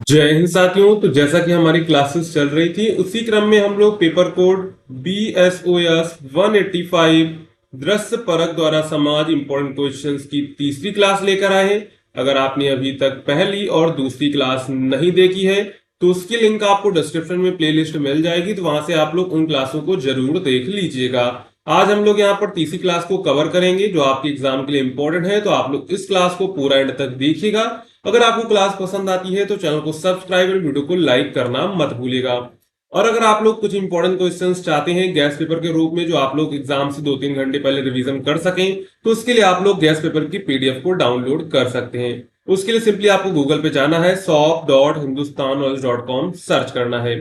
जय हिंद साथियों। तो जैसा कि हमारी क्लासेस चल रही थी उसी क्रम में हम लोग पेपर कोड BSOS 185 दृश्य परक द्वारा समाज इंपॉर्टेंट क्वेश्चंस की तीसरी क्लास लेकर आए हैं। अगर आपने अभी तक पहली और दूसरी क्लास नहीं देखी है तो उसकी लिंक आपको डिस्क्रिप्शन में प्लेलिस्ट मिल जाएगी, तो वहां से आप लोग उन क्लासों को जरूर देख लीजिएगा। आज हम लोग यहाँ पर तीसरी क्लास को कवर करेंगे जो आपके एग्जाम के लिए इंपॉर्टेंट है, तो आप लोग इस क्लास को पूरा एंड तक देखिएगा। अगर आपको क्लास पसंद आती है तो चैनल को सब्सक्राइब और वीडियो को लाइक करना मत भूलिएगा। और अगर आप लोग कुछ इंपॉर्टेंट क्वेश्चंस चाहते हैं गैस पेपर के रूप में जो आप लोग एग्जाम से 2-3 घंटे पहले रिवीजन कर सकें, तो उसके लिए आप लोग गैस पेपर की PDF को डाउनलोड कर सकते हैं। उसके लिए सिंपली आपको गूगल पे जाना है, shop.hindustanknowledge.com सर्च करना है।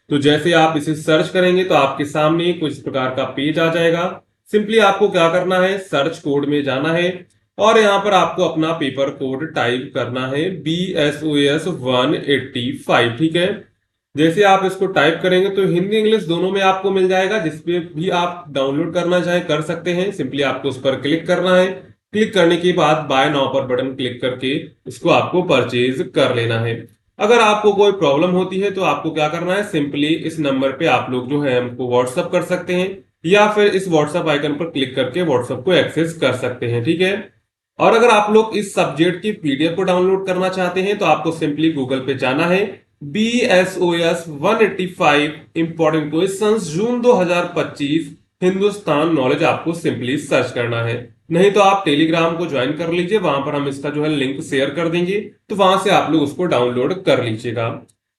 तो जैसे आप इसे सर्च करेंगे तो आपके सामने कुछ इस प्रकार का पेज आ जाएगा। सिंपली आपको क्या करना है, सर्च कोड में जाना है और यहाँ पर आपको अपना पेपर कोड टाइप करना है BSOS 185। ठीक है, जैसे आप इसको टाइप करेंगे तो हिंदी इंग्लिश दोनों में आपको मिल जाएगा, जिसपे भी आप डाउनलोड करना चाहें कर सकते हैं। सिंपली आपको उस पर क्लिक करना है। क्लिक करने के बाद बाय नाउ पर बटन क्लिक करके इसको आपको परचेज कर लेना है। अगर आपको कोई प्रॉब्लम होती है तो आपको क्या करना है, सिंपली इस नंबर पे आप लोग जो है हमको व्हाट्सअप कर सकते हैं या फिर इस व्हाट्सअप आइकन पर क्लिक करके व्हाट्सअप को एक्सेस कर सकते हैं। ठीक है, और अगर आप लोग इस सब्जेक्ट की PDF को डाउनलोड करना चाहते हैं तो आपको सिंपली गूगल पे जाना है, BSOS 185 इंपॉर्टेंट क्वेश्चंस जून 2025 हिंदुस्तान नॉलेज आपको सिंपली सर्च करना है। नहीं तो आप टेलीग्राम को ज्वाइन कर लीजिए, वहां पर हम इसका जो है लिंक शेयर कर देंगे, तो वहां से आप लोग उसको डाउनलोड कर लीजिएगा।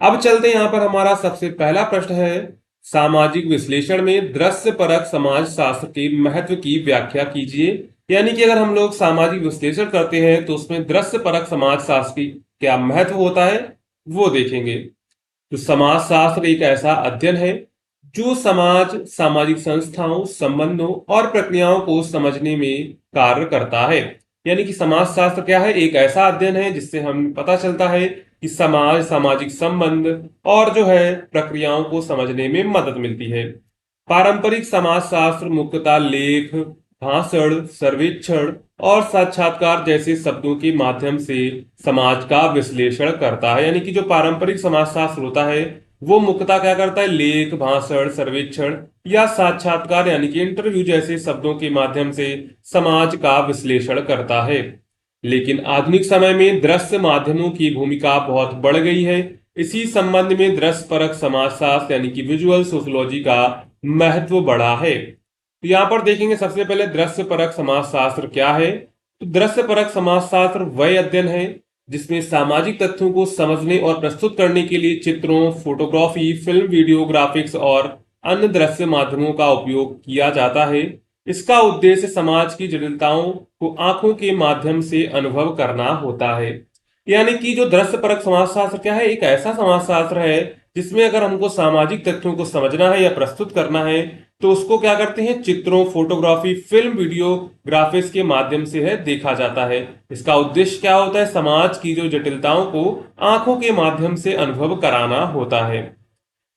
अब चलते हैं, यहाँ पर हमारा सबसे पहला प्रश्न है, सामाजिक विश्लेषण में दृश्य परक समाज शास्त्र के महत्व की व्याख्या कीजिए। यानी कि अगर हम लोग सामाजिक विश्लेषण करते हैं तो उसमें दृश्य परक समाज शास्त्र की क्या महत्व होता है वो देखेंगे। तो समाज शास्त्र एक ऐसा अध्ययन है जो समाज, सामाजिक संस्थाओं, संबंधों और प्रक्रियाओं को समझने में कार्य करता है। यानी कि समाज शास्त्र क्या है, एक ऐसा अध्ययन है जिससे हम पता चलता है कि समाज, सामाजिक संबंध और जो है प्रक्रियाओं को समझने में मदद मिलती है। पारंपरिक समाजशास्त्र मुख्यतः लेख, भाषण, सर्वेक्षण और साक्षात्कार जैसे शब्दों के माध्यम से समाज का विश्लेषण करता है। यानी कि जो पारंपरिक समाजशास्त्र होता है वो मुख्यतः क्या करता है, लेख, भाषण, सर्वेक्षण या साक्षात्कार यानी कि इंटरव्यू जैसे शब्दों के माध्यम से समाज का विश्लेषण करता है। लेकिन आधुनिक समय में दृश्य माध्यमों की भूमिका बहुत बढ़ गई है। इसी संबंध में दृश्य परक समाजशास्त्र यानी कि विजुअल सोशियोलॉजी का महत्व बढ़ा है। तो यहाँ पर देखेंगे सबसे पहले दृश्य परक समाजशास्त्र क्या है। तो दृश्य परक समाजशास्त्र वह अध्ययन है जिसमें सामाजिक तथ्यों को समझने और प्रस्तुत करने के लिए चित्रों, फोटोग्राफी, फिल्म, वीडियो, ग्राफिक्स और अन्य दृश्य माध्यमों का उपयोग किया जाता है। इसका उद्देश्य समाज की जटिलताओं को आंखों के माध्यम से अनुभव करना होता है। यानी कि जो दृश्य परक समाजशास्त्र क्या है, एक ऐसा समाजशास्त्र है जिसमें अगर हमको सामाजिक तथ्यों को समझना है या प्रस्तुत करना है तो उसको क्या करते हैं, चित्रों, फोटोग्राफी, फिल्म, वीडियो, ग्राफिक्स के माध्यम से है देखा जाता है। इसका उद्देश्य क्या होता है, समाज की जो जटिलताओं को आंखों के माध्यम से अनुभव कराना होता है।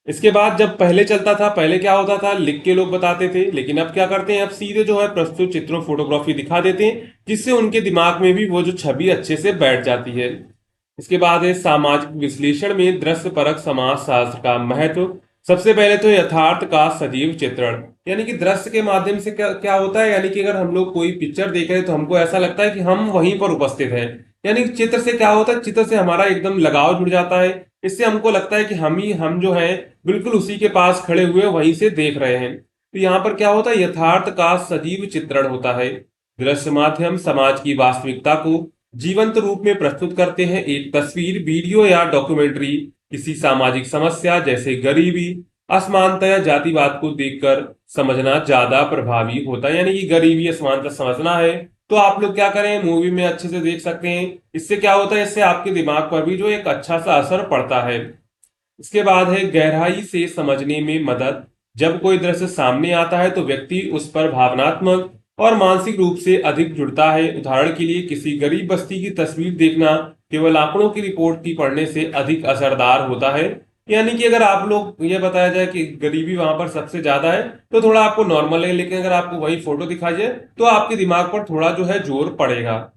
इसके बाद जब पहले चलता था, पहले क्या होता था, लिख के लोग बताते थे, लेकिन अब क्या करते हैं, अब सीधे जो है प्रस्तुत चित्रों, फोटोग्राफी दिखा देते हैं जिससे उनके दिमाग में भी वो जो छवि अच्छे से बैठ जाती है। इसके बाद है सामाजिक विश्लेषण में दृश्य परक समाज शास्त्र का महत्व। सबसे पहले तो यथार्थ का सजीव चित्रण, यानी कि दृश्य के माध्यम से क्या क्या होता है, यानी कि अगर हम लोग कोई पिक्चर देख रहे हैं तो हमको ऐसा लगता है कि हम वहीं पर उपस्थित हैं। यानी कि चित्र से क्या होता है, चित्र से हमारा एकदम लगाव जुड़ जाता है। इससे हमको लगता है कि हम जो है बिल्कुल उसी के पास खड़े हुए वहीं से देख रहे हैं। तो यहाँ पर क्या होता है, यथार्थ का सजीव चित्रण होता है। दृश्य माध्यम समाज की वास्तविकता को जीवंत रूप में प्रस्तुत करते हैं। एक तस्वीर, वीडियो या डॉक्यूमेंट्री किसी सामाजिक समस्या जैसे गरीबी, असमानता या जातिवाद को देखकर समझना ज्यादा प्रभावी होता है। यानी कि गरीबी, असमानता समझना है तो आप लोग क्या करें, मूवी में अच्छे से देख सकते हैं। इससे क्या होता है, इससे आपके दिमाग पर भी जो एक अच्छा सा असर पड़ता है। इसके बाद है गहराई से समझने में मदद। जब कोई दृश्य सामने आता है तो व्यक्ति उस पर भावनात्मक और मानसिक रूप से अधिक जुड़ता है। उदाहरण के लिए किसी गरीब बस्ती की तस्वीर देखना केवल आंकड़ों की रिपोर्ट की पढ़ने से अधिक असरदार होता है। यानी कि अगर आप लोग ये बताया जाए कि गरीबी वहां पर सबसे ज्यादा है तो थोड़ा आपको नॉर्मल है, लेकिन अगर आपको वही फोटो दिखाई जाए तो आपके दिमाग पर थोड़ा जो है जोर पड़ेगा।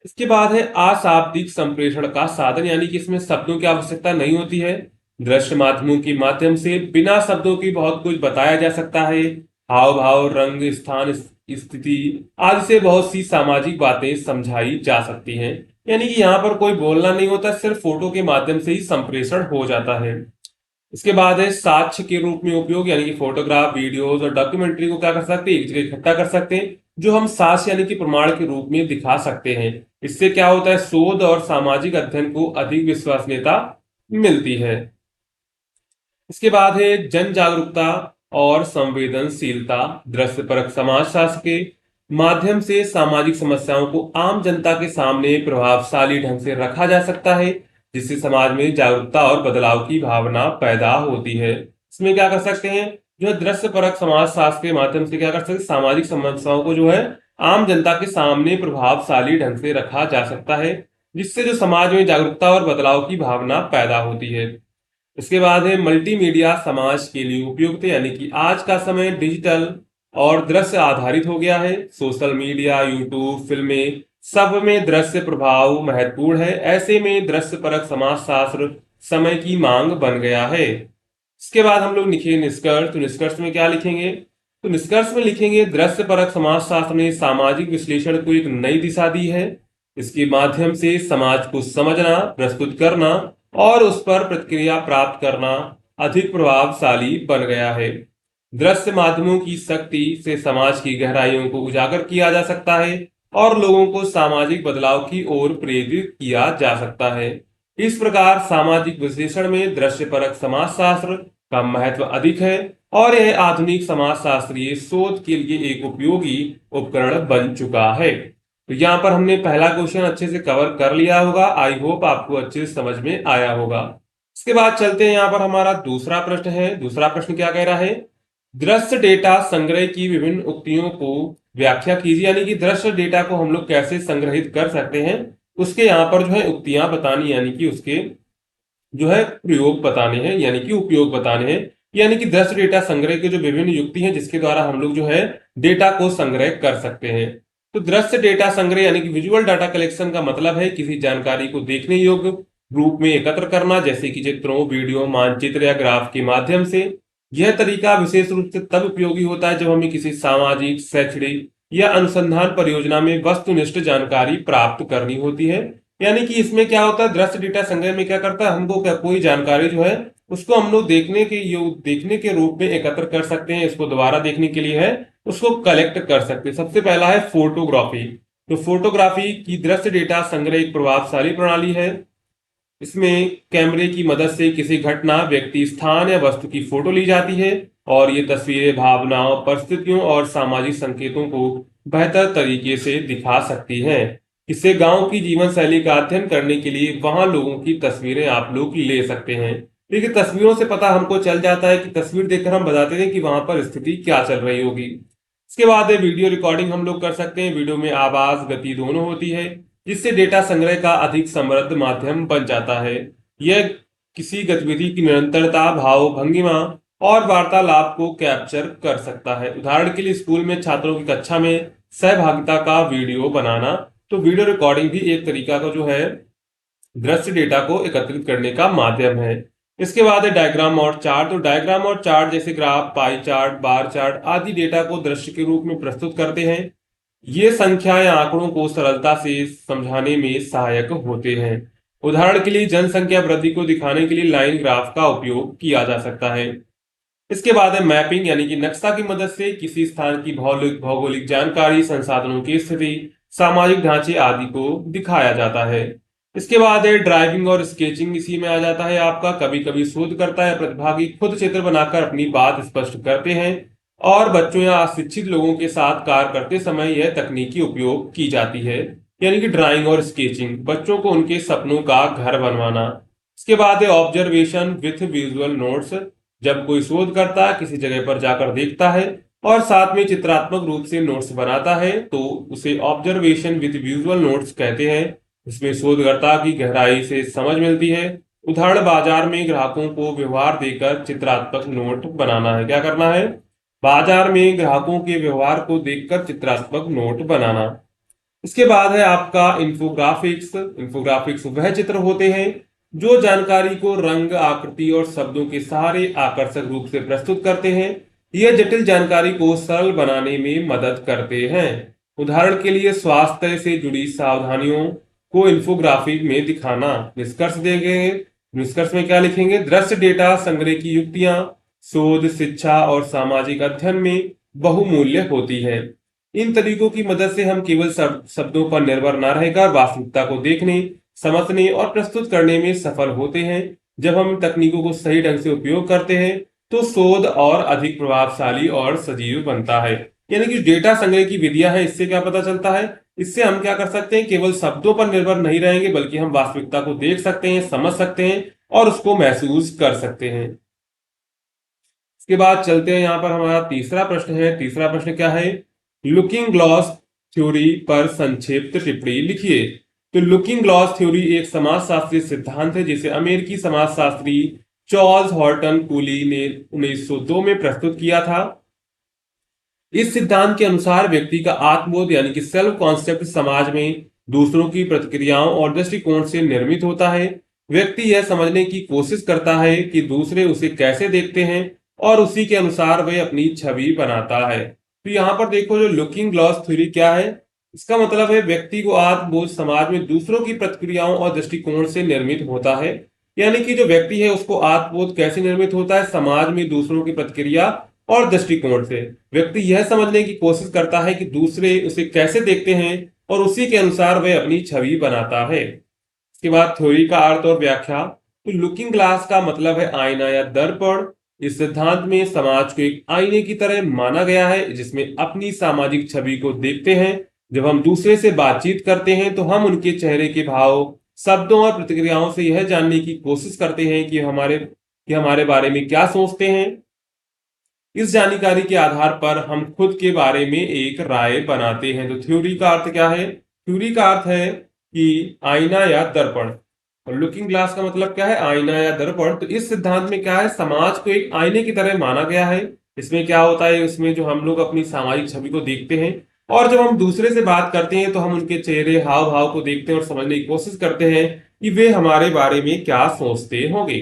इसके बाद है अशाब्दिक संप्रेषण का साधन, यानी कि इसमें शब्दों की आवश्यकता नहीं होती है। दृश्य माध्यमों के माध्यम से बिना शब्दों की बहुत कुछ बताया जा सकता है। हाव भाव, रंग, स्थान, स्थिति आदि से बहुत सी सामाजिक बातें समझाई जा सकती हैं। यानी कि यहाँ पर कोई बोलना नहीं होता, सिर्फ फोटो के माध्यम से ही संप्रेषण हो जाता है। इसके बाद है साक्ष्य के रूप में उपयोग, यानी कि फोटोग्राफ, वीडियोस और डॉक्यूमेंट्री को क्या कर सकते हैं, एक जगह इकट्ठा कर सकते हैं, जो हम साक्ष्य यानी कि प्रमाण के रूप में दिखा सकते हैं। इससे क्या होता है, शोध और सामाजिक अध्ययन को अधिक विश्वसनीयता मिलती है। इसके बाद है जन जागरूकता और संवेदनशीलता। दृश्य परक समाजशास्त्र के माध्यम से सामाजिक समस्याओं को आम जनता के सामने प्रभावशाली ढंग से रखा जा सकता है, जिससे समाज में जागरूकता और बदलाव की भावना पैदा होती है। इसमें क्या कर सकते हैं, जो है दृश्य परक समाजशास्त्र के माध्यम से क्या कर सकते हैं, सामाजिक समस्याओं को जो है आम जनता के सामने प्रभावशाली ढंग से रखा जा सकता है, जिससे जो समाज में जागरूकता और बदलाव की भावना पैदा होती है। इसके बाद है मल्टीमीडिया समाज के लिए उपयुक्त, यानी कि आज का समय डिजिटल और दृश्य आधारित हो गया है। सोशल मीडिया, यूट्यूब, फिल्में, सब में दृश्य प्रभाव महत्वपूर्ण है। ऐसे में दृश्य परक समाजशास्त्र समय की मांग बन गया है। इसके बाद हम लोग लिखेंगे निष्कर्ष। तो निष्कर्ष में क्या लिखेंगे, तो निष्कर्ष में लिखेंगे दृश्य परक समाजशास्त्र ने सामाजिक विश्लेषण को एक नई दिशा दी है। इसके माध्यम से समाज को समझना, प्रस्तुत करना और उस पर प्रतिक्रिया प्राप्त करना अधिक प्रभावशाली बन गया है। दृश्य माध्यमों की शक्ति से समाज की गहराइयों को उजागर किया जा सकता है और लोगों को सामाजिक बदलाव की ओर प्रेरित किया जा सकता है। इस प्रकार सामाजिक विश्लेषण में दृश्य परक समाजशास्त्र का महत्व अधिक है और यह आधुनिक समाजशास्त्रीय शोध के लिए एक उपयोगी उपकरण बन चुका है। तो यहाँ पर हमने पहला क्वेश्चन अच्छे से कवर कर लिया होगा। आई होप आपको अच्छे से समझ में आया होगा। इसके बाद चलते हैं, यहाँ पर हमारा दूसरा प्रश्न है। दूसरा प्रश्न क्या कह रहा है, दृश्य डेटा संग्रह की विभिन्न उक्तियों को व्याख्या कीजिए। यानी कि दृश्य डेटा को हम लोग कैसे संग्रहित कर सकते हैं, उसके यहाँ पर जो है उक्तियां बतानी, यानी कि उसके जो है प्रयोग बताने हैं, यानी कि उपयोग बताने हैं। यानी कि दृश्य डेटा संग्रह के जो विभिन्न युक्ति हैं जिसके द्वारा हम लोग जो है डेटा को संग्रह कर सकते हैं। तो दृश्य डेटा संग्रह यानी कि विजुअल डाटा कलेक्शन का मतलब है किसी जानकारी को देखने योग्य रूप में एकत्र करना, जैसे कि चित्रों, वीडियो, मानचित्र या ग्राफ के माध्यम से। यह तरीका विशेष रूप से तब उपयोगी होता है जब हमें किसी सामाजिक, शैक्षणिक या अनुसंधान परियोजना में वस्तुनिष्ठ जानकारी प्राप्त करनी होती है। यानी कि इसमें क्या होता है, दृश्य डेटा संग्रह में क्या करता है, हमको क्या कोई जानकारी जो है उसको हम लोग देखने के रूप में एकत्र कर सकते हैं। इसको दोबारा देखने के लिए है उसको कलेक्ट कर सकते हैं। सबसे पहला है फोटोग्राफी। तो फोटोग्राफी की दृश्य डेटा संग्रह एक प्रभावशाली प्रणाली है। इसमें कैमरे की मदद से किसी घटना, व्यक्ति, स्थान या वस्तु की फोटो ली जाती है और ये तस्वीरें भावनाओं, परिस्थितियों और सामाजिक संकेतों को बेहतर तरीके से दिखा सकती हैं। इससे गांव की जीवन शैली का अध्ययन करने के लिए वहां लोगों की तस्वीरें आप लोग ले सकते हैं। देखिए तस्वीरों से पता हमको चल जाता है कि तस्वीर देखकर हम बताते हैं कि वहां पर स्थिति क्या चल रही होगी। इसके बाद है वीडियो रिकॉर्डिंग हम लोग कर सकते हैं। वीडियो में आवाज, गति दोनों होती है, जिससे डेटा संग्रह का अधिक समृद्ध माध्यम बन जाता है। यह किसी गतिविधि की निरंतरता, भाव, भंगिमा और वार्तालाप को कैप्चर कर सकता है। उदाहरण के लिए स्कूल में छात्रों की कक्षा में सहभागिता का वीडियो बनाना। तो वीडियो रिकॉर्डिंग भी एक तरीका का जो है दृश्य डेटा को एकत्रित करने का माध्यम है। इसके बाद है डायग्राम और चार्ट। तो डायग्राम और चार्ट जैसे graph, pie chart, bar chart आदि डेटा को दृश्य के रूप में प्रस्तुत करते हैं। ये संख्या या आंकड़ों को सरलता से समझाने में सहायक होते हैं। उदाहरण के लिए जनसंख्या वृद्धि को दिखाने के लिए लाइन ग्राफ का उपयोग किया जा सकता है। इसके बाद है मैपिंग, यानी कि नक्शा की मदद से किसी स्थान की भौगोलिक जानकारी, संसाधनों की स्थिति, सामाजिक ढांचे आदि को दिखाया जाता है। इसके बाद है ड्राइविंग और स्केचिंग, इसी में आ जाता है आपका। कभी कभी शोधकर्ता या प्रतिभागी खुद चित्र बनाकर अपनी बात स्पष्ट करते हैं और बच्चों या अशिक्षित लोगों के साथ कार्य करते समय यह तकनीकी उपयोग की जाती है। यानी कि ड्राइंग और स्केचिंग, बच्चों को उनके सपनों का घर बनवाना। इसके बाद है ऑब्जर्वेशन विथ विजुअल नोट्स। जब कोई शोधकर्ता किसी जगह पर जाकर देखता है और साथ में चित्रात्मक रूप से नोट्स बनाता है तो उसे ऑब्जर्वेशन विथ विजुअल नोट्स कहते हैं। इसमें शोधकर्ता की गहराई से समझ मिलती है। उदाहरण, बाजार में ग्राहकों को व्यवहार देकर चित्रात्मक नोट बनाना है। क्या करना है, बाजार में ग्राहकों के व्यवहार को देखकर चित्रात्मक नोट बनाना। इसके बाद है आपका इंफोग्राफिक्स। इंफोग्राफिक्स वह चित्र होते हैं जो जानकारी को रंग, आकृति और शब्दों के सहारे आकर्षक रूप से प्रस्तुत करते हैं। यह जटिल जानकारी को सरल बनाने में मदद करते हैं। उदाहरण के लिए स्वास्थ्य से जुड़ी सावधानियों को इंफोग्राफिक में दिखाना। निष्कर्ष देंगे, निष्कर्ष में क्या लिखेंगे? दृश्य डेटा संग्रह की युक्तियां शोध, शिक्षा और सामाजिक अध्ययन में बहुमूल्य होती है। इन तरीकों की मदद से हम केवल शब्दों पर निर्भर न रहकर वास्तविकता को देखने, समझने और प्रस्तुत करने में सफल होते हैं। जब हम तकनीकों को सही ढंग से उपयोग करते हैं तो शोध और अधिक प्रभावशाली और सजीव बनता है। यानी कि डेटा संग्रह की विधियां हैं, इससे क्या पता चलता है? इससे हम क्या कर सकते हैं? केवल शब्दों पर निर्भर नहीं रहेंगे, बल्कि हम वास्तविकता को देख सकते हैं, समझ सकते हैं और उसको महसूस कर सकते हैं। इसके बाद चलते हैं, यहाँ पर हमारा तीसरा प्रश्न है। तीसरा प्रश्न क्या है? लुकिंग ग्लास थ्योरी पर संक्षिप्त टिप्पणी लिखिए। तो लुकिंग ग्लास थ्योरी एक समाजशास्त्रीय सिद्धांत है जिसे अमेरिकी समाजशास्त्री चार्ल्स हॉर्टन कूली ने 1902 में प्रस्तुत किया था। इस सिद्धांत के अनुसार व्यक्ति का आत्मबोध यानी कि सेल्फ कॉन्सेप्ट समाज में दूसरों की प्रतिक्रियाओं और दृष्टिकोण से निर्मित होता है। व्यक्ति यह समझने की कोशिश करता है कि दूसरे उसे कैसे देखते हैं और उसी के अनुसार वह अपनी छवि बनाता है। तो यहाँ पर देखो, जो लुकिंग ग्लास थ्योरी क्या है, इसका मतलब है व्यक्ति को आत्मबोध समाज में दूसरों की प्रतिक्रियाओं और दृष्टिकोण से निर्मित होता है। यानी कि जो व्यक्ति है उसको आत्मबोध कैसे निर्मित होता है? समाज में दूसरों की प्रतिक्रिया और दृष्टिकोण से। व्यक्ति यह समझने की कोशिश करता है कि दूसरे उसे कैसे देखते हैं और उसी के अनुसार वह अपनी छवि बनाता है। इसके बाद थ्योरी का अर्थ और व्याख्या। तो लुकिंग ग्लास का मतलब है आईना या दर्पण। इस सिद्धांत में समाज को एक आईने की तरह माना गया है जिसमें अपनी सामाजिक छवि को देखते हैं। जब हम दूसरे से बातचीत करते हैं तो हम उनके चेहरे के भाव, शब्दों और प्रतिक्रियाओं से यह जानने की कोशिश करते हैं कि हमारे बारे में क्या सोचते हैं। इस जानकारी के आधार पर हम खुद के बारे में एक राय बनाते हैं। तो थ्योरी का अर्थ क्या है? थ्योरी का अर्थ है कि आईना या दर्पण, और लुकिंग ग्लास का मतलब क्या है? आईना या दर्पण। तो इस सिद्धांत में क्या है? समाज को एक आईने की तरह माना गया है। इसमें क्या होता है? इसमें जो हम लोग अपनी सामाजिक छवि को देखते हैं और जब हम दूसरे से बात करते हैं तो हम उनके चेहरे, हाव भाव को देखते हैं और समझने की कोशिश करते हैं कि वे हमारे बारे में क्या सोचते होंगे।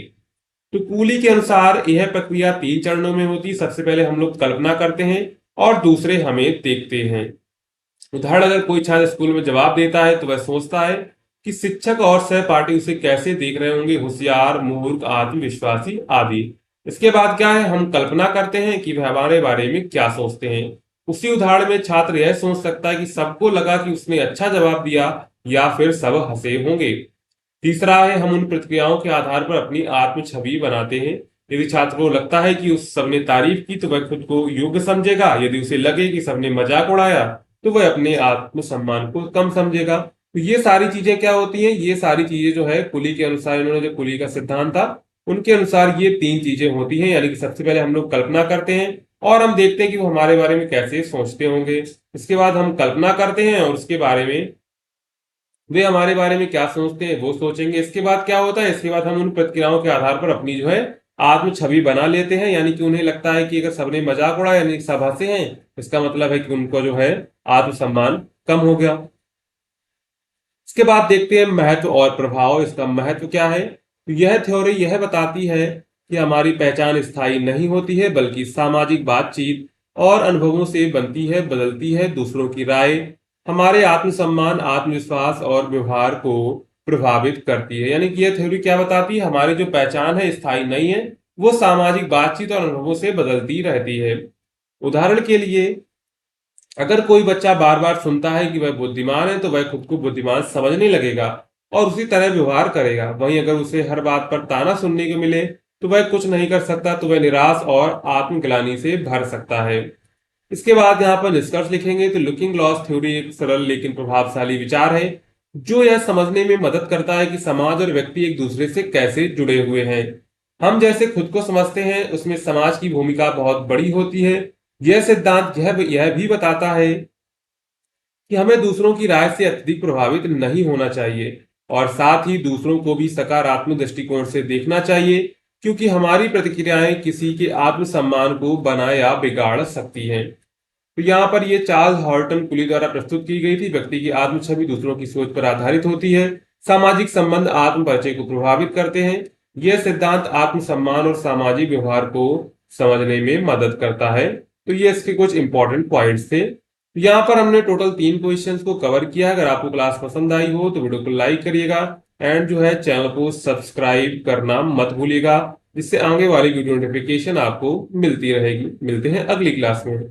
तो कूली के अनुसार यह प्रक्रिया 3 चरणों में होती है। सबसे पहले हम लोग कल्पना करते हैं और दूसरे हमें देखते हैं। उदाहरण, अगर कोई छात्र स्कूल में जवाब देता है तो वह सोचता है कि शिक्षक और सहपाठी उसे कैसे देख रहे होंगे, होशियार, मूर्ख, आत्मविश्वासी आदि। इसके बाद क्या है? हम कल्पना करते हैं कि वह हमारे बारे में क्या सोचते हैं। उसी उदाहरण में छात्र यह सोच सकता है कि सबको लगा कि उसने अच्छा जवाब दिया या फिर सब हंसे होंगे। तीसरा है, हम उन प्रतिक्रियाओं के आधार पर अपनी आत्म छवि बनाते हैं। यदि छात्र को लगता है कि उस सबने तारीफ की तो वह खुद को योग्य समझेगा। यदि उसे लगे कि सबने मजाक उड़ाया तो वह अपने आत्मसम्मान को कम समझेगा। तो ये सारी चीजें क्या होती हैं? ये सारी चीजें जो है कुली के अनुसार, इन्होंने जो कुली का सिद्धांत था उनके अनुसार ये 3 चीजें होती हैं। यानी कि सबसे पहले हम लोग कल्पना करते हैं और हम देखते हैं कि वो हमारे बारे में कैसे सोचते होंगे। इसके बाद हम कल्पना करते हैं और उसके बारे में, वे हमारे बारे में क्या सोचते हैं वो सोचेंगे। इसके बाद क्या होता है? इसके बाद हम उन प्रतिक्रियाओं के आधार पर अपनी जो है आत्म छवि बना लेते हैं। यानी कि उन्हें लगता है कि अगर सबने मजाक उड़ाया यानी कि सब हंसे हैं, इसका मतलब है कि उनको जो है आत्मसम्मान कम हो गया। इसके बाद देखते हैं महत्व और प्रभाव। इसका महत्व क्या है? तो यह थ्योरी यह बताती है कि हमारी पहचान स्थायी नहीं होती है, बल्कि सामाजिक बातचीत और अनुभवों से बनती है, बदलती है। दूसरों की राय हमारे आत्मसम्मान, आत्मविश्वास और व्यवहार को प्रभावित करती है। यानी कि यह थ्योरी क्या बताती है? हमारी जो पहचान है स्थायी नहीं है, वो सामाजिक बातचीत और अनुभवों से बदलती रहती है। उदाहरण के लिए, अगर कोई बच्चा बार बार सुनता है कि वह बुद्धिमान है तो वह खुद को बुद्धिमान समझने लगेगा और उसी तरह व्यवहार करेगा। वहीं अगर उसे हर बात पर ताना सुनने को मिले तो वह कुछ नहीं कर सकता, तो वह निराश और आत्मग्लानि से भर सकता है। इसके बाद यहाँ पर निष्कर्ष लिखेंगे। तो लुकिंग ग्लास थ्योरी एक सरल लेकिन प्रभावशाली विचार है जो यह समझने में मदद करता है कि समाज और व्यक्ति एक दूसरे से कैसे जुड़े हुए हैं। हम जैसे खुद को समझते हैं उसमें समाज की भूमिका बहुत बड़ी होती है। यह सिद्धांत यह भी बताता है कि हमें दूसरों की राय से अत्यधिक प्रभावित नहीं होना चाहिए और साथ ही दूसरों को भी सकारात्मक दृष्टिकोण से देखना चाहिए, क्योंकि हमारी प्रतिक्रियाएं किसी के आत्मसम्मान को बना या बिगाड़ सकती हैं। तो यहाँ पर ये चार्ल्स हॉर्टन कुली द्वारा प्रस्तुत की गई थी। व्यक्ति की आत्म छवि दूसरों की सोच पर आधारित होती है। सामाजिक संबंध आत्म परिचय को प्रभावित करते हैं। यह सिद्धांत आत्मसम्मान और सामाजिक व्यवहार को समझने में मदद करता है। तो ये इसके कुछ इंपॉर्टेंट पॉइंट्स थे। यहाँ पर हमने टोटल 3 क्वेश्चंस को कवर किया। अगर आपको क्लास पसंद आई हो तो वीडियो को लाइक करिएगा एंड जो है चैनल को सब्सक्राइब करना मत भूलिएगा, जिससे आगे वाली वीडियो नोटिफिकेशन आपको मिलती रहेगी। मिलते हैं अगली क्लास में।